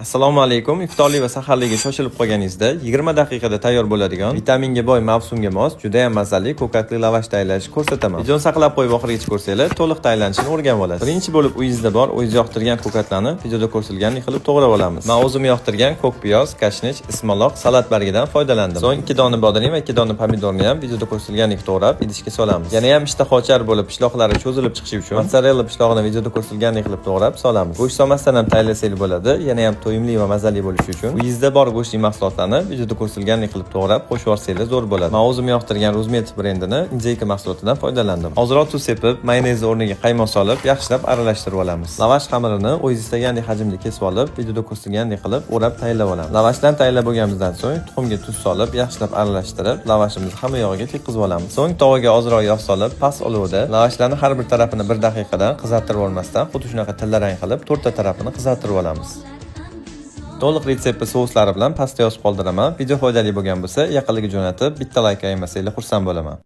Assalomu alaykum. Iftorlik va saharlikka shoshilib qolganingizda 20 daqiqada tayyor bo'ladigan, vitaminga boy, mavsumga mos, juda ham mazali ko'katli lavash tayyorlashni ko'rsataman. Videoni saqlab qo'yib oxirigacha ko'rsanglar, to'liq tayyorlanishini o'rganib olasiz. Birinchi bo'lib uyingizda bor, o'zingiz yoqtirgan ko'katlarni videoda ko'rsatilgandek qilib to'g'rab olamiz. Men o'zim yoqtirgan ko'k piyoz, kashnich, ismaloq, salat bargidan foydalandim. So'ng 2 dona bodring va 2 dona pomidorni ham videoda ko'rsatilgandek to'g'rab idishga solamiz. Yana ham ishtahochar bo'lib pishloqlari cho'zilib chiqishi uchun mozzarella pishlog'ini videoda ko'rsatilgandek qilib to'g'rab solamiz. Go'sht solmasdan ham tayyorlasangiz bo'ladi. Yana ham to'yimli va mazali bo'lishi uchun uyingizda bor go'shtli mahsulotlarni videoda ko'rsatilgandek qilib to'g'rab qo'shib yorsangiz zo'r bo'ladi. Men o'zim yoqtirgan Rozmet brendining injeyka mahsulotidan foydalandim. Ozroq tuz sepib, mayonez o'rniga qaymoq solib, yaxshilab aralashtirib olamiz. Lavash xamirini o'zingiz istagandek hajmda kesib olib, videoda ko'rsatilgandek qilib o'rab tayyorlab olamiz. Lavashdan tayyorlab bo'lganimizdan so'ng tuxumga tuz solib, yaxshilab aralashtirib, lavashimizni hamma yog'iga tekkizib olamiz. So'ng tovaga ozroq yog' solib, past olovda lavashlarni har bir tarafini 1 daqiqadan qizartirib olmasdan, xuddi shunaqa tillarang qilib, to'rtta tarafini qizartirib olamiz. To'liq retsepti souslari bilan pastga yozib qoldiraman. Video foydali bo'lgan bo'lsa, yaqinlarga jo'natib, bitta like aytmasanglar xursand bo'laman.